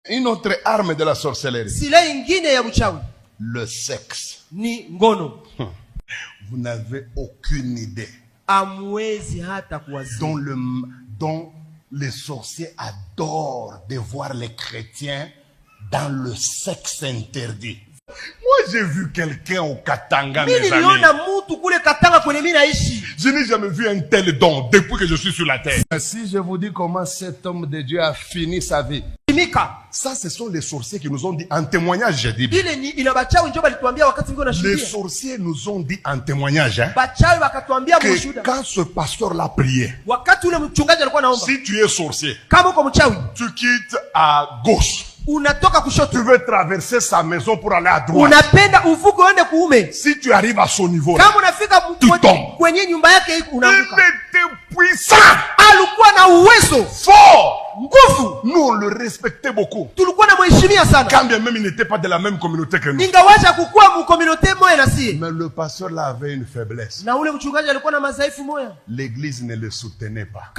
Une autre arme de la sorcellerie. Silaha ingine ya uchawi Le sexe. ni ngono. Vous n'avez aucune idée. Amwezi hata kuwazia. Dont les sorciers adorent de voir les chrétiens dans le sexe interdit. Moi, j'ai vu quelqu'un au Katanga, mes amis. Je n'ai jamais vu un tel don depuis que je suis sur la terre. Si je vous dis comment cet homme de Dieu a fini sa vie, ça, ce sont les sorciers qui nous ont dit en témoignage, j'ai dit. Les sorciers nous ont dit en témoignage que quand ce pasteur l'a prié, si tu es sorcier, tu quittes à gauche. Tu veux traverser sa maison pour aller à droite. Si tu arrives à son niveau, là, tu tombes. Il était puissant, fort. Nous, on le respectait beaucoup. Quand bien même il n'était pas de la même communauté que nous. Mais le pasteur là avait une faiblesse. L'église ne le soutenait pas.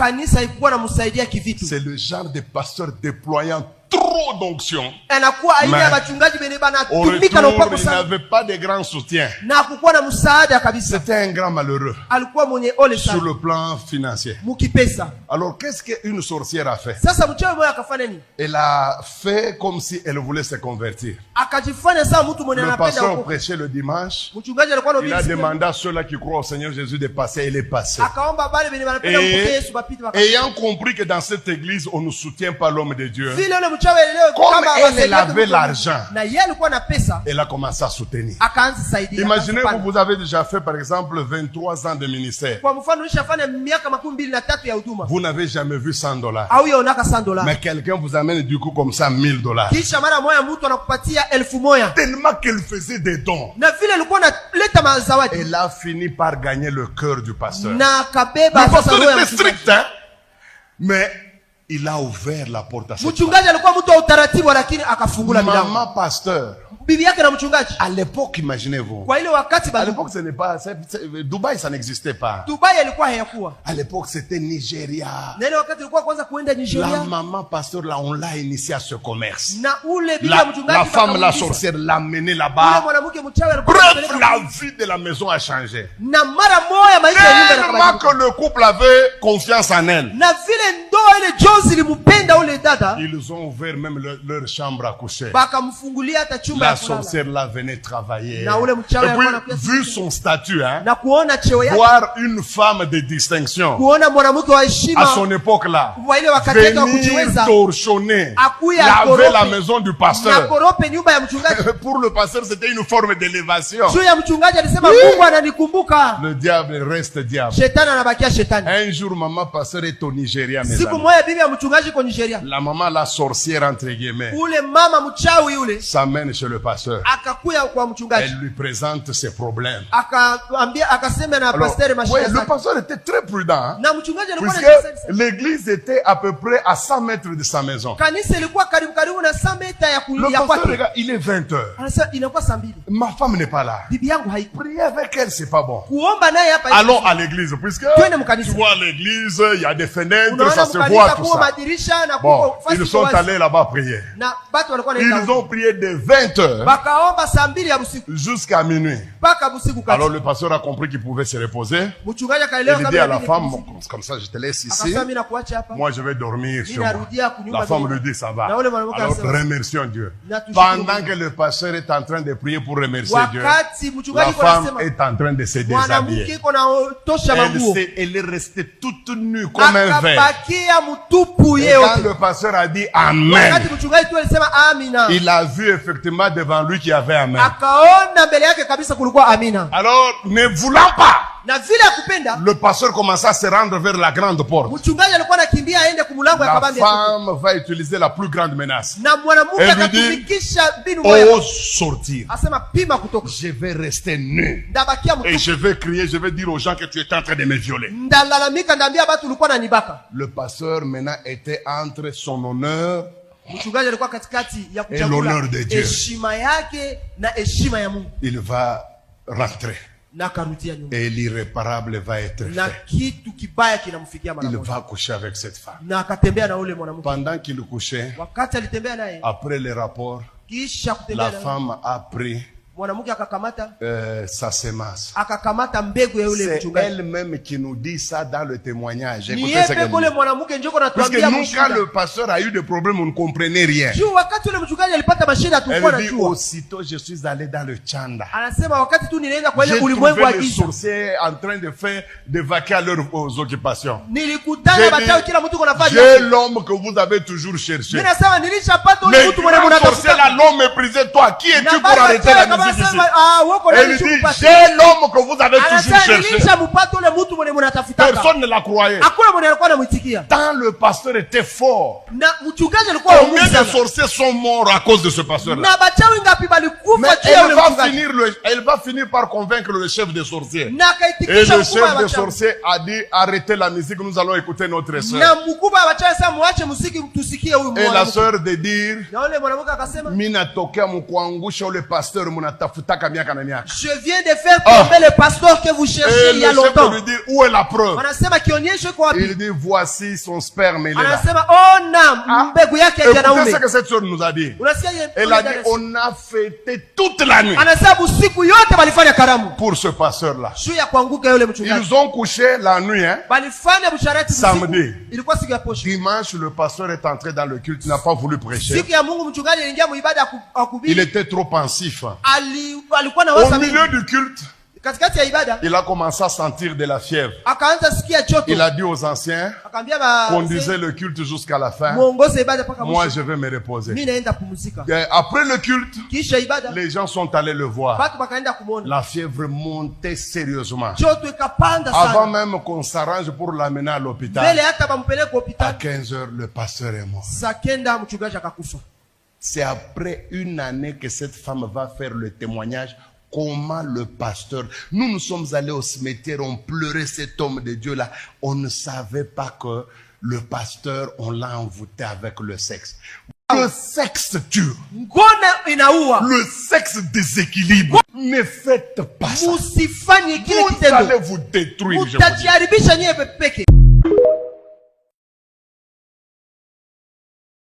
C'est le genre de pasteur déployant trop d'onction. Au retour, il n'avait pas de grand soutien. C'était un grand malheureux sur le plan financier. Alors, qu'est-ce qu'une sorcière a fait? Elle a fait comme si elle voulait se convertir. Le pasteur prêchait le dimanche. Il a demandé à ceux-là qui croient au Seigneur Jésus de passer. Elle est passée. Et ayant compris que dans cette église, on ne soutient pas l'homme de Dieu, comme elle avait l'argent, elle a commencé à soutenir. Imaginez, vous avez déjà fait par exemple 23 ans de ministère. Vous n'avez jamais vu $100. Mais quelqu'un vous amène du coup comme ça $1000. Tellement qu'elle faisait des dons. Elle a fini par gagner le cœur du pasteur. Le pasteur était strict, hein? Mais il a ouvert la porte à cette femme. Maman pasteur. À l'époque, imaginez-vous. À l'époque, ce n'est pas, Dubaï, ça n'existait pas. À l'époque, c'était Nigeria. La maman pasteur, là, on l'a initié à ce commerce. La femme, la sorcière, l'a menée là-bas. Bref, la vie de la maison a changé. Tellement que le couple avait confiance en elle. Ils ont ouvert même leur chambre à coucher. La sorcière là venait travailler. Et puis, vu son statut, hein, voir une femme de distinction à son époque là, venir torchonner, laver la maison du pasteur. Pour le pasteur, c'était une forme d'élévation. Le diable reste diable. Un jour, maman pasteur est au Nigeria, mes amis. La maman, la sorcière entre guillemets, s'amène chez le pasteur. Elle lui présente ses problèmes. Alors, oui, le pasteur était très prudent, hein, puisque l'église était à peu près à 100 mètres de sa maison. Le pasteur regarde, il est 20 heures. Ma femme n'est pas là. Prier avec elle, c'est pas bon. Allons à l'église, puisque tu vois l'église, il y a des fenêtres, ça se voit tout ça. Bon, ils sont allés là-bas prier. Ils ont prié de 20 heures jusqu'à minuit. Alors le pasteur a compris qu'il pouvait se reposer. Il dit à la femme, comme ça je te laisse ici, moi je vais dormir sur moi. La femme lui dit ça va. Alors remercions Dieu. Pendant que le pasteur est en train de prier pour remercier Dieu, la femme est en train de se déshabiller. Elle est restée toute nue comme un verre. Et quand le pasteur a dit Amen, il a vu effectivement devant lui qu'il y avait Amen. Alors, ne voulant pas, le pasteur commença à se rendre vers la grande porte. La femme va utiliser la plus grande menace. Elle lui dit, ose sortir. Je vais rester nu. Et je vais crier, je vais dire aux gens que tu es en train de me violer. Le pasteur maintenant était entre son honneur et l'honneur de Dieu. Il va rentrer. Et l'irréparable va être fait. Il va coucher avec cette femme. Pendant qu'il couchait, après les rapports, la femme a pris sa semence. C'est elle-même qui nous dit ça dans le témoignage. Écoutez ce qu'elle dit. Parce que nous, quand le pasteur a eu des problèmes, on ne comprenait rien. Elle dit, aussitôt je suis allé dans le Tchanda. J'ai trouvé les sorciers en train de vaquer à leurs occupations. J'ai l'homme que vous avez toujours cherché. Mais le sorcier là, l'homme méprisait toi. Qui es-tu pour arrêter la musique? Elle dit, j'ai l'homme que vous avez toujours cherché. Personne ne l'a croyait. Tant le pasteur était fort, combien de sorciers sont morts à cause de ce pasteur-là? Mais elle va finir par convaincre le chef des sorciers. Et le chef des sorciers a dit, arrêtez la musique, nous allons écouter notre sœur. Et la sœur de dire, Mina tokea mkuangusha ule pasteur munatafutaka miaka na miaka. Je viens de faire tomber le pasteur que vous cherchez il y a longtemps. Et le chef lui dit, où est la preuve? Il dit, voici son sperme, il est là. Écoutez ce que cette sœur nous a dit. Elle a dit, on a fêté toute la nuit pour ce pasteur-là. Ils ont couché la nuit, hein? Samedi. Dimanche, le pasteur est entré dans le culte, il n'a pas voulu prêcher. Il était trop pensif. Au milieu du culte, il a commencé à sentir de la fièvre. Il a dit aux anciens, conduisez le culte jusqu'à la fin. Moi, je vais me reposer. Après le culte, les gens sont allés le voir. La fièvre montait sérieusement. Avant même qu'on s'arrange pour l'amener à l'hôpital, à 15 heures, le pasteur est mort. C'est après une année que cette femme va faire le témoignage. Comment le pasteur... Nous sommes allés au cimetière, on pleurait cet homme de Dieu-là. On ne savait pas que le pasteur, on l'a envoûté avec le sexe. Le sexe tue. Le sexe déséquilibre. Ne faites pas ça. Vous allez vous détruire.